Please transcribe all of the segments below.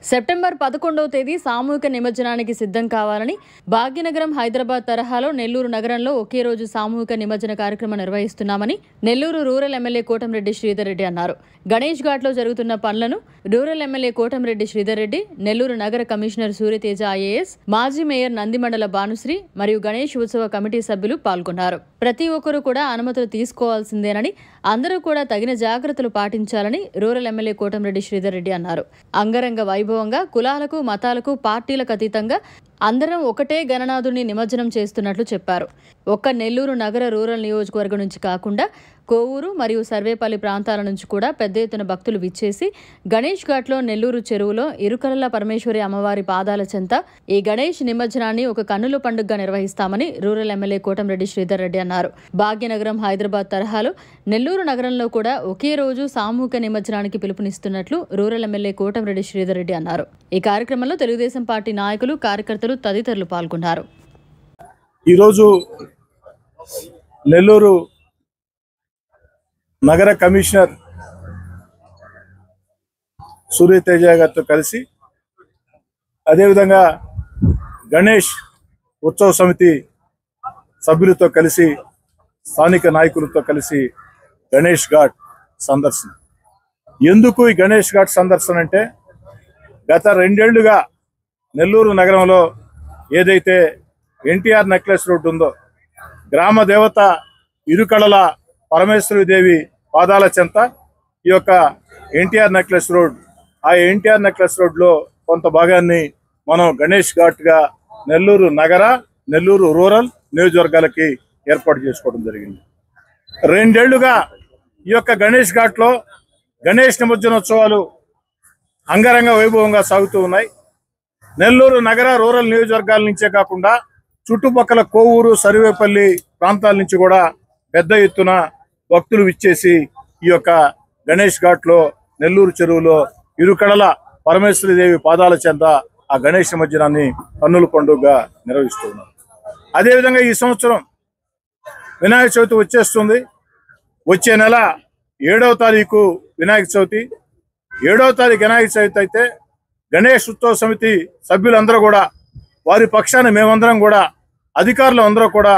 September 11వ తేదీ సామూహిక నిమజ్జనానికి సిద్ధం కావాలని భాగ్యనగరం హైదరాబాద్ తరహాలో నెల్లూరు నగరంలో ఒకే రోజు సామూహిక నిమజ్జన కార్యక్రమం నిర్వహిస్తున్నామని నెల్లూరు రూరల్ ఎమ్మెల్యే కోటంరెడ్డి శ్రీధర్ రెడ్డి అన్నారు. గణేష్ ఘాట్లో జరుగుతున్న పనులను రూరల్ ఎమ్మెల్యే కోటంరెడ్డి శ్రీధర్ రెడ్డి, నెల్లూరు నగర కమిషనర్ సూర్యతేజ ఐఏఎస్, మాజీ మేయర్ నందిమండల భానుశ్రీ మరియు గణేష్ ఉత్సవ కమిటీ సభ్యులు పాల్గొన్నారు. ప్రతి ఒక్కరూ కూడా అనుమతులు తీసుకోవాల్సిందేనని, అందరూ కూడా తగిన జాగ్రత్తలు పాటించాలని రూరల్ ఎమ్మెల్యే కోటంరెడ్డి శ్రీధర్ రెడ్డి అన్నారు. అంగరంగ వైభవంగా కులాలకు, మతాలకు, పార్టీలకు అతీతంగా అందరం ఒకటే గణనాథుడిని నిమజ్జనం చేస్తున్నట్లు చెప్పారు. ఒక్క నెల్లూరు నగర రూరల్ నియోజకవర్గం నుంచి కాకుండా కోవూరు మరియు సర్వేపల్లి ప్రాంతాల నుంచి కూడా పెద్ద ఎత్తున భక్తులు విచ్చేసి గణేష్ ఘాట్లో నెల్లూరు చెరువులో ఇరుకలల పరమేశ్వరి అమ్మవారి పాదాల చెంత ఈ గణేష్ నిమజ్జనాన్ని ఒక కన్నుల పండుగగా నిర్వహిస్తామని రూరల్ ఎమ్మెల్యే కోటంరెడ్డి శ్రీధర్ రెడ్డి అన్నారు. భాగ్యనగరం హైదరాబాద్ తరహాలో నెల్లూరు నగరంలో కూడా ఒకే రోజు సామూహిక నిమజ్జనానికి పిలుపునిస్తున్నట్లు రూరల్ ఎమ్మెల్యే కోటంరెడ్డి శ్రీధర్ రెడ్డి అన్నారు. ఈ కార్యక్రమంలో తెలుగుదేశం పార్టీ నాయకులు, కార్యకర్తలు తదితరులు పాల్గొన్నారు. ఈరోజు నెల్లూరు నగర కమిషనర్ సూర్యతేజ గారితో కలిసి, అదేవిధంగా గణేష్ ఉత్సవ సమితి సభ్యులతో కలిసి, స్థానిక నాయకులతో కలిసి గణేష్ ఘాట్ సందర్శన. ఎందుకు ఈ గణేష్ ఘాట్ సందర్శన అంటే, గత 2 ఏళ్లుగా నెల్లూరు నగరంలో ఏదైతే ఎన్టీఆర్ నెక్లెస్ రోడ్డు ఉందో, గ్రామ దేవత ఇరుకళల పరమేశ్వరి దేవి పాదాల చెంత ఈ యొక్క ఎన్టీఆర్ నెక్లెస్ రోడ్, ఆ ఎన్టీఆర్ నెక్లెస్ రోడ్లో కొంత భాగాన్ని మనం గణేష్ ఘాట్గా నెల్లూరు నగర, నెల్లూరు రూరల్ నియోజకవర్గాలకి ఏర్పాటు చేసుకోవడం జరిగింది. 2 ఏళ్లుగా ఈ యొక్క గణేష్ ఘాట్లో గణేష్ నిమజ్జనోత్సవాలు అంగరంగ వైభవంగా సాగుతూ ఉన్నాయి. నెల్లూరు నగర, రూరల్ నియోజకవర్గాల నుంచే కాకుండా చుట్టుపక్కల కోవూరు, సర్వేపల్లి ప్రాంతాల నుంచి కూడా పెద్ద ఎత్తున భక్తులు విచ్చేసి ఈ యొక్క గణేష్ ఘాట్లో నెల్లూరు చెరువులో ఇరుకడల పరమేశ్వరి దేవి పాదాల చెంత ఆ గణేష్ నిమజ్జనాన్ని కన్నుల పండుగగా నిర్వహిస్తూ ఉన్నారు. అదేవిధంగా ఈ సంవత్సరం వినాయక చవితి వచ్చేస్తుంది. వచ్చే నెల 7వ తారీఖు వినాయక చవితి. 7వ తారీఖు వినాయక చవితి అయితే గణేష్ ఉత్సవ సమితి సభ్యులందరూ కూడా, వారి పక్షాన మేమందరం కూడా, అధికారులు అందరూ కూడా,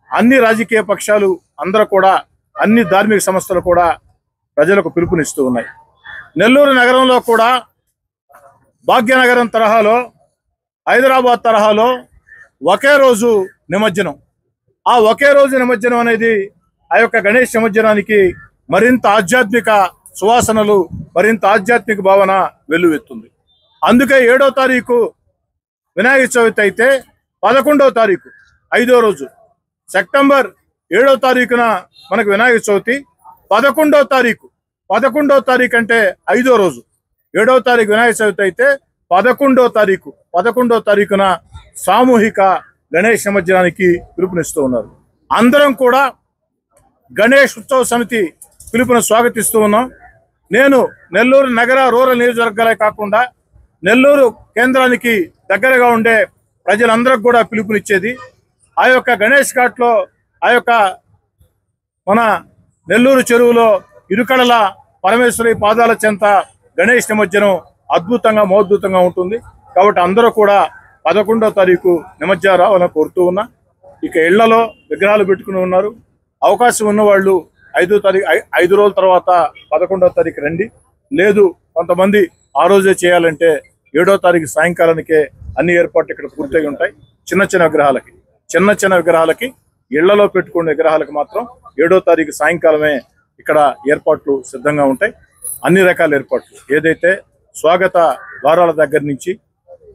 అన్ని రాజకీయ పక్షాలు అందరూ కూడా, అన్ని ధార్మిక సంస్థలు కూడా ప్రజలకు పిలుపునిస్తూ ఉన్నాయి. నెల్లూరు నగరంలో కూడా భాగ్యనగరం తరహాలో, హైదరాబాద్ తరహాలో ఒకే రోజు నిమజ్జనం. ఆ ఒకే రోజు నిమజ్జనం అనేది ఆ యొక్క గణేష్ నిమజ్జనానికి మరింత ఆధ్యాత్మిక సువాసనలు, మరింత ఆధ్యాత్మిక భావన వెల్లువెత్తుంది. అందుకే 7వ తారీఖు వినాయక చవితి అయితే 11వ తారీఖు 5వ రోజు, సెప్టెంబర్ 7వ తారీఖున మనకు వినాయక చవితి. 11వ తారీఖు అంటే 5వ రోజు. 7వ తారీఖు వినాయక చవితి అయితే 11వ తారీఖున సామూహిక గణేష్ నిమజ్జనానికి పిలుపునిస్తూ ఉన్నారు. అందరం కూడా గణేష్ ఉత్సవ సమితి పిలుపును స్వాగతిస్తూ ఉన్నాం. నేను నెల్లూరు నగర, రూరల్ నియోజకవర్గాలే కాకుండా నెల్లూరు కేంద్రానికి దగ్గరగా ఉండే ప్రజలందరికి కూడా పిలుపునిచ్చేది, ఆ యొక్క గణేష్ ఘాట్లో, ఆ యొక్క మన నెల్లూరు చెరువులో ఇరుకడల పరమేశ్వరి పాదాల చెంత గణేష్ నిమజ్జనం అద్భుతంగా, మహోద్భుతంగా ఉంటుంది. కాబట్టి అందరూ కూడా 11వ తారీఖు నిమజ్జనం రావాలని కోరుతూ ఉన్నా. ఇక ఇళ్లలో విగ్రహాలు పెట్టుకుని ఉన్నారు. అవకాశం ఉన్నవాళ్ళు 5వ తారీఖు, 5 రోజుల తర్వాత 11వ తారీఖు రండి. లేదు, కొంతమంది ఆ రోజే చేయాలంటే 7వ తారీఖు సాయంకాలానికే అన్ని ఏర్పాట్లు ఇక్కడ పూర్తయి ఉంటాయి. చిన్న చిన్న విగ్రహాలకి ఇళ్లలో పెట్టుకునే విగ్రహాలకు మాత్రం 7వ తారీఖు సాయంకాలమే ఇక్కడ ఏర్పాట్లు సిద్ధంగా ఉంటాయి. అన్ని రకాల ఏర్పాట్లు, ఏదైతే స్వాగత ద్వారాల దగ్గర నుంచి,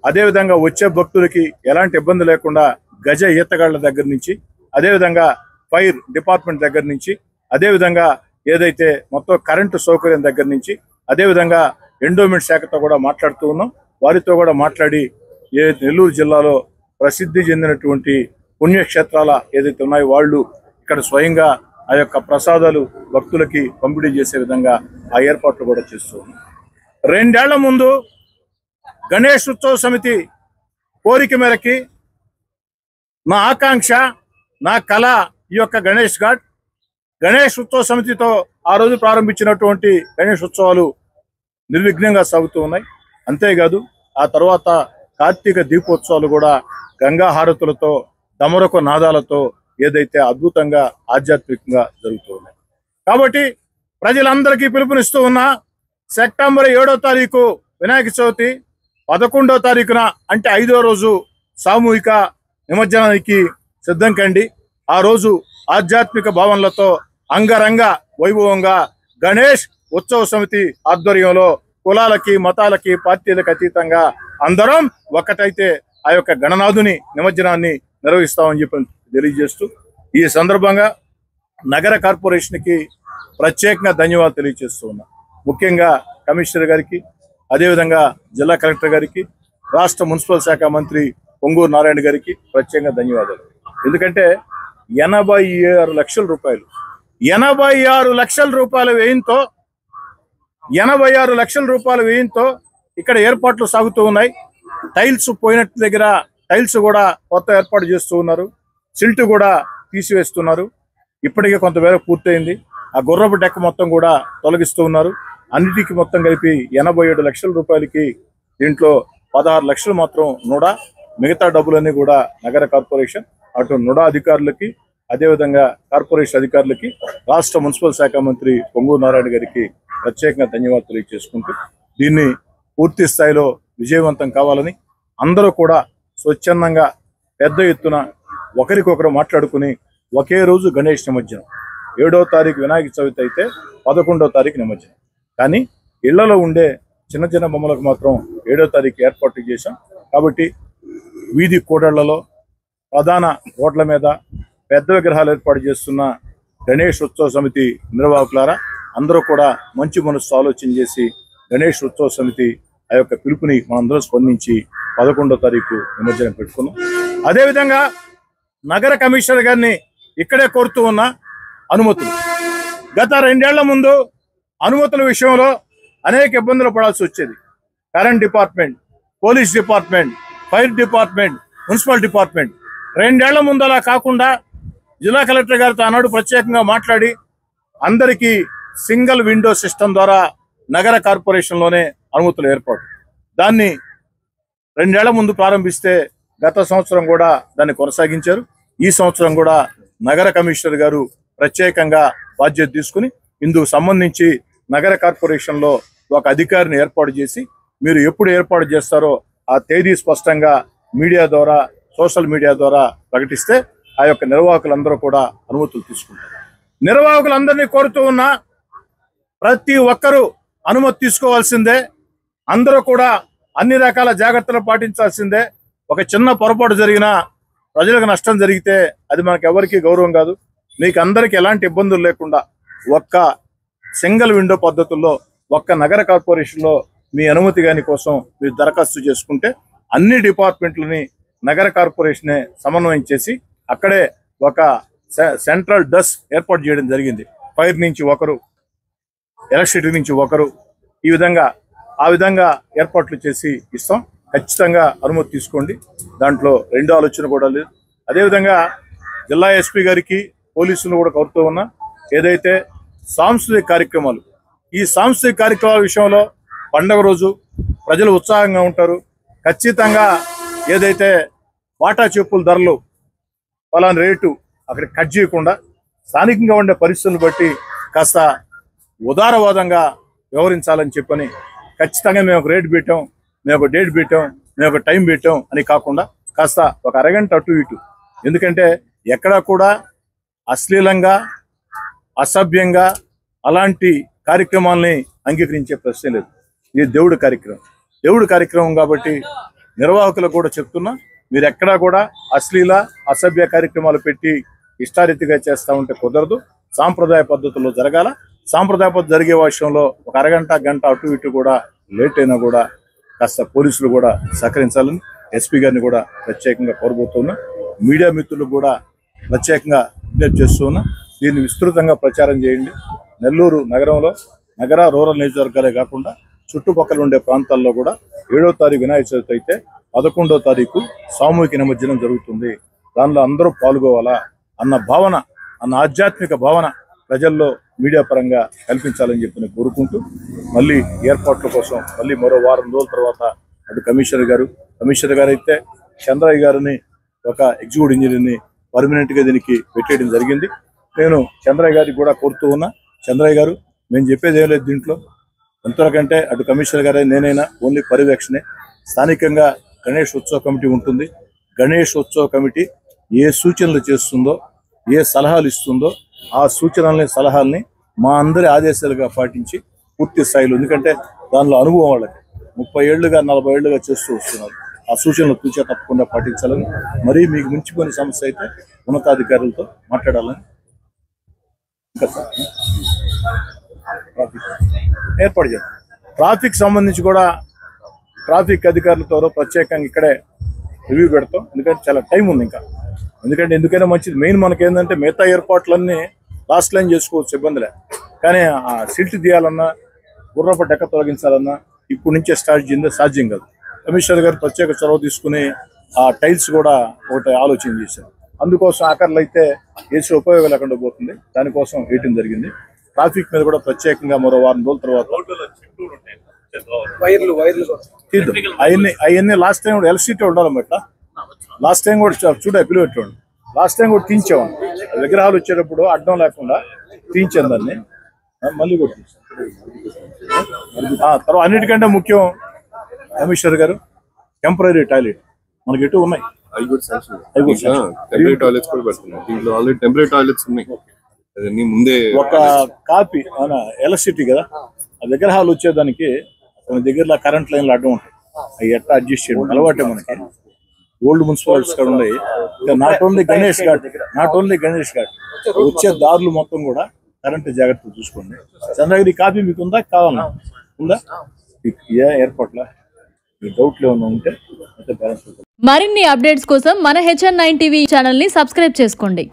అదేవిధంగా వచ్చే భక్తులకి ఎలాంటి ఇబ్బంది లేకుండా గజ ఈతగాళ్ల దగ్గర నుంచి, అదేవిధంగా ఫైర్ డిపార్ట్మెంట్ దగ్గర నుంచి, అదేవిధంగా ఏదైతే మొత్తం కరెంటు సౌకర్యం దగ్గర నుంచి, అదేవిధంగా ఎండోమెంట్ శాఖతో కూడా మాట్లాడుతూ ఉన్నాం. వారితో కూడా మాట్లాడి నెల్లూరు జిల్లాలో ప్రసిద్ధి చెందినటువంటి పుణ్యక్షేత్రాల ఏదైతే ఉన్నాయో వాళ్ళు ఇక్కడ స్వయంగా ఆ యొక్క ప్రసాదాలు భక్తులకి పంపిణీ చేసే విధంగా ఆ ఏర్పాట్లు కూడా చేస్తూ ఉన్నాం. 2 ఏళ్ల ముందు గణేష్ ఉత్సవ సమితి కోరిక మేరకి, నా ఆకాంక్ష, నా కళ ఈ యొక్క గణేష్ ఘాట్, గణేష్ ఉత్సవ సమితితో ఆ రోజు ప్రారంభించినటువంటి గణేష్ ఉత్సవాలు నిర్విఘ్నంగా సాగుతూ ఉన్నాయి. అంతేకాదు ఆ తర్వాత కార్తీక దీపోత్సవాలు కూడా గంగా హారతులతో దమరక నాదాలతో ఏదైతే అద్భుతంగా ఆధ్యాత్మికంగా జరుగుతూ ఉన్నాయి. కాబట్టి ప్రజలందరికీ పిలుపునిస్తూ ఉన్నా, సెప్టెంబర్ 7వ తారీఖు వినాయక చవితి, 11వ తారీఖున అంటే 5వ రోజు సామూహిక నిమజ్జనానికి సిద్ధం కండి. ఆ రోజు ఆధ్యాత్మిక భావనలతో అంగరంగ వైభవంగా గణేష్ ఉత్సవ సమితి ఆధ్వర్యంలో కులాలకి మతాలకి పార్టీలకు అతీతంగా అందరం ఒక్కటైతే ఆ యొక్క గణనాథుని నిమజ్జనాన్ని నిర్వహిస్తామని చెప్పి తెలియజేస్తూ, ఈ సందర్భంగా నగర కార్పొరేషన్కి ప్రత్యేకంగా ధన్యవాదాలు తెలియజేస్తూ ఉన్నా. ముఖ్యంగా కమిషనర్ గారికి, అదేవిధంగా జిల్లా కలెక్టర్ గారికి, రాష్ట్ర మున్సిపల్ శాఖ మంత్రి పొంగూరు నారాయణ గారికి ప్రత్యేకంగా ధన్యవాదాలు. ఎందుకంటే 86 లక్షల రూపాయలు 86 లక్షల రూపాయల వ్యయంతో 86 లక్షల రూపాయల వ్యయంతో ఇక్కడ ఏర్పాట్లు సాగుతూ ఉన్నాయి. టైల్స్ పోయినట్టు దగ్గర టైల్స్ కూడా కొత్త ఏర్పాటు చేస్తూ ఉన్నారు. సిల్ట్ కూడా తీసివేస్తున్నారు. ఇప్పటికే కొంతమేర పూర్తయింది. ఆ గుర్రపు డెక్క మొత్తం కూడా తొలగిస్తూ ఉన్నారు. అన్నిటికీ మొత్తం కలిపి 87 లక్షల రూపాయలకి దీంట్లో 16 లక్షలు మాత్రం నుడా, మిగతా డబ్బులన్నీ కూడా నగర కార్పొరేషన్, అటు నుడా అధికారులకి, అదేవిధంగా కార్పొరేషన్ అధికారులకి, రాష్ట్ర మున్సిపల్ శాఖ మంత్రి పొంగూరు నారాయణ గారికి ప్రత్యేకంగా ధన్యవాదాలు తెలియజేసుకుంటూ, దీన్ని పూర్తి స్థాయిలో విజయవంతం కావాలని అందరూ కూడా స్వచ్ఛందంగా పెద్ద ఎత్తున ఒకరికొకరు మాట్లాడుకుని ఒకే రోజు గణేష్ నిమజ్జనం, 7వ తారీఖు వినాయక చవితి అయితే 11వ తారీఖు నిమజ్జనం. కానీ ఇళ్లలో ఉండే చిన్న చిన్న బొమ్మలకు మాత్రం 7వ తారీఖు ఏర్పాటు చేశాం. కాబట్టి వీధి కూడళ్లలో, ప్రధాన రోడ్ల మీద పెద్ద విగ్రహాలు ఏర్పాటు చేస్తున్న గణేష్ ఉత్సవ సమితి నిర్వాహకులారా అందరూ కూడా మంచి మనసు ఆలోచన చేసి గణేష్ ఉత్సవ సమితి ఆ యొక్క పిలుపుని మనందరూ స్పందించి 11వ తారీఖు నిమజ్జనం పెట్టుకున్నాం. అదేవిధంగా నగర కమిషనర్ గారిని ఇక్కడే కోరుతూ ఉన్న అనుమతులు, గత 2 ఏళ్ల ముందు అనుమతుల విషయంలో అనేక ఇబ్బందులు పడాల్సి వచ్చేది. Current department, police department, fire department, municipal department 2 ఏళ్ల ముందు అలా కాకుండా జిల్లా కలెక్టర్ గారితో ఆనాడు ప్రత్యేకంగా మాట్లాడి అందరికీ సింగిల్ విండో సిస్టమ్ ద్వారా నగర కార్పొరేషన్లోనే అనుమతులు ఏర్పాటు, దాన్ని 2 ఏళ్ల ముందు ప్రారంభిస్తే గత సంవత్సరం కూడా దాన్ని కొనసాగించారు. ఈ సంవత్సరం కూడా నగర కమిషనర్ గారు ప్రత్యేకంగా బాధ్యత తీసుకుని ఇందుకు సంబంధించి నగర కార్పొరేషన్లో ఒక అధికారిని ఏర్పాటు చేసి మీరు ఎప్పుడు ఏర్పాటు చేస్తారో ఆ తేదీ స్పష్టంగా మీడియా ద్వారా, సోషల్ మీడియా ద్వారా ప్రకటిస్తే ఆ యొక్క నిర్వాహకులందరూ కూడా అనుమతులు తీసుకుంటారు. నిర్వాహకులందరినీ కోరుతూ ఉన్నా, ప్రతి ఒక్కరూ అనుమతి తీసుకోవాల్సిందే. అందరూ కూడా అన్ని రకాల జాగ్రత్తలు పాటించాల్సిందే. ఒక చిన్న పొరపాటు జరిగినా, ప్రజలకు నష్టం జరిగితే అది మనకు ఎవరికి గౌరవం కాదు. మీకు అందరికి ఎలాంటి ఇబ్బందులు లేకుండా ఒక్క సింగిల్ విండో పద్ధతుల్లో ఒక్క నగర కార్పొరేషన్లో మీ అనుమతి గాని కోసం మీరు దరఖాస్తు చేసుకుంటే అన్ని డిపార్ట్మెంట్లని నగర కార్పొరేషనే సమన్వయం చేసి అక్కడే ఒక సెంట్రల్ డస్ ఏర్పాటు చేయడం జరిగింది. ఫైర్ నుంచి ఒకరు, ఎలక్ట్రిసిటీ నుంచి ఒకరు, ఆ విధంగా ఏర్పాట్లు చేసి ఇస్తాం. ఖచ్చితంగా అనుమతి తీసుకోండి, దాంట్లో రెండో ఆలోచన కూడా లేదు. అదేవిధంగా జిల్లా ఎస్పీ గారికి, పోలీసులు కూడా కోరుతూ ఉన్నా, ఏదైతే సాంస్కృతిక కార్యక్రమాలు, ఈ సాంస్కృతిక కార్యక్రమాల విషయంలో పండగ రోజు ప్రజలు ఉత్సాహంగా ఉంటారు. ఖచ్చితంగా ఏదైతే వాటా చెప్పుల ధరలు పలానా రేటు అక్కడ కట్ చేయకుండా స్థానికంగా ఉండే పరిస్థితులను బట్టి కాస్త ఉదారవాదంగా వ్యవహరించాలని చెప్పని ఖచ్చితంగా మేము ఒక రేటు పెట్టాం, మేము ఒక డేట్ పెట్టాం, మేము ఒక టైం పెట్టాం అని కాకుండా కాస్త ఒక అరగంట అటు ఇటు. ఎందుకంటే ఎక్కడా కూడా అశ్లీలంగా, అసభ్యంగా అలాంటి కార్యక్రమాలని అంగీకరించే ప్రశ్నే లేదు. ఇది దేవుడి కార్యక్రమం కాబట్టి నిర్వాహకులకు కూడా చెప్తున్నా, మీరు ఎక్కడా కూడా అశ్లీల, అసభ్య కార్యక్రమాలు పెట్టి ఇష్టారీతిగా చేస్తూ ఉంటే కుదరదు. సాంప్రదాయ పద్ధతుల్లో జరగాల. సాంప్రదాయ పద్ధతి జరిగే విషయంలో ఒక అరగంట, గంట అటు ఇటు కూడా లేట్ అయినా కూడా కాస్త పోలీసులు కూడా సహకరించాలని ఎస్పీ గారిని కూడా ప్రత్యేకంగా కోరబోతున్నా. మీడియా మిత్రులకు కూడా ప్రత్యేకంగా విజ్ఞప్తి చేస్తున్నా, దీన్ని విస్తృతంగా ప్రచారం చేయండి. నెల్లూరు నగరంలో, నగర రూరల్ నియోజకవర్గాలే కాకుండా చుట్టుపక్కల ఉండే ప్రాంతాల్లో కూడా 7వ తారీఖు వినాయక చవితి అయితే 11వ తారీఖు సామూహిక నిమజ్జనం జరుగుతుంది. దానిలో అందరూ పాల్గొవాలా అన్న భావన, అన్న ఆధ్యాత్మిక భావన ప్రజల్లో మీడియా పరంగా కల్పించాలని చెప్పి నేను కోరుకుంటూ మళ్ళీ ఏర్పాట్ల కోసం మళ్ళీ మరో వారం రోజుల తర్వాత అటు కమిషనర్ గారు అయితే చంద్రయ్య గారిని ఒక ఎగ్జిక్యూటివ్ ఇంజనీర్ని పర్మనెంట్గా దీనికి పెట్టేయడం జరిగింది. నేను చంద్రయ్య గారికి కూడా కోరుతూ ఉన్నా, చంద్రయ్య గారు మేము చెప్పేది ఏం లేదు దీంట్లో, ఎంతవరకంటే అటు కమిషనర్ గారే నేనైనా ఓన్లీ పర్యవేక్షణే. స్థానికంగా గణేష్ ఉత్సవ కమిటీ ఉంటుంది. గణేష్ ఉత్సవ కమిటీ ఏ సూచనలు చేస్తుందో, ఏ సలహాలు ఇస్తుందో ఆ సూచనల్ని సలహాలని మా అందరి ఆదేశాలుగా పాటించి పూర్తి స్థాయిలో, ఎందుకంటే దానిలో అనుభవం వాళ్ళకి 30 ఏళ్లుగా 40 ఏళ్లుగా చేస్తూ వస్తున్నారు. ఆ సూచనలు తూచా తప్పకుండా పాటించాలని, మరీ మీకు మించిపోయిన సమస్య అయితే ఉన్నతాధికారులతో మాట్లాడాలని ఇంకా ఏర్పాటు చేయాలి. ట్రాఫిక్ సంబంధించి కూడా ట్రాఫిక్ అధికారులతో ప్రత్యేకంగా ఇక్కడే రివ్యూ పెడతాం, ఎందుకంటే చాలా టైం ఉంది ఇంకా. ఎందుకైనా మంచిది. మెయిన్ మనకి ఏంటంటే మిగతా ఏర్పాట్లన్నీ లాస్ట్ లైన్ చేసుకోవచ్చు, ఇబ్బందిలే. కానీ ఆ సిల్ట్ తీయాలన్నా, గుర్రపు డెక్క తొలగించాలన్నా ఇప్పుడు నుంచే స్టార్ట్ చేయండి, సాధ్యం కాదు. కమిషనర్ గారు ప్రత్యేక చొరవ తీసుకుని ఆ టైల్స్ కూడా ఒకటి ఆలోచన చేశారు. అందుకోసం ఆఖర్లు అయితే వేసే ఉపయోగం లేకుండా పోతుంది, దానికోసం వేయటం జరిగింది. ట్రాఫిక్ మీద కూడా ప్రత్యేకంగా మరో వారం రోజుల తర్వాత అవన్నీ లాస్ట్ టైం కూడా ఎలక్ట్రిసిటీ ఉండాలన్నమాట. లాస్ట్ టైం కూడా పిలువెట్టండి, లాస్ట్ టైం కూడా తీయించాము. విగ్రహాలు వచ్చేటప్పుడు అడ్డం లేకుండా తీయించాను దాన్ని, మళ్ళీ కూడా తర్వాత అన్నిటికంటే ముఖ్యం కమిషనర్ గారు టెంపరీ టాయిలెట్ మనకి ఎటు ఉన్నాయి, ఒక కాపీ ఎలక్ట్రిసిటీ కదా, ఆ విగ్రహాలు వచ్చేదానికి కొన్ని దగ్గరలో కరెంట్ లైన్లు అడ్డం ఉంటాయి. అవి ఎట్లా అడ్జస్ట్ చేయడం అలవాటే మనకి. ఓల్డ్ మున్సిపాలిటీస్ కూడా ఉన్నాయి. నాట్ ఓన్లీ గణేష్ ఘాట్ వచ్చే దారులు మొత్తం కూడా కరెంటు జాగ్రత్తలు చూసుకోండి. చంద్రగిరి కాపీ మీకు ఉందా, కావాలా? ఉందా? ఏ ఏర్పాట్ల మీ డౌట్లు ఏమైనా ఉంటే అయితే బ్యాలెన్స్. మరిన్ని అప్డేట్స్ కోసం మన HN9 టీవీ ఛానల్ ని సబ్స్క్రైబ్ చేసుకోండి.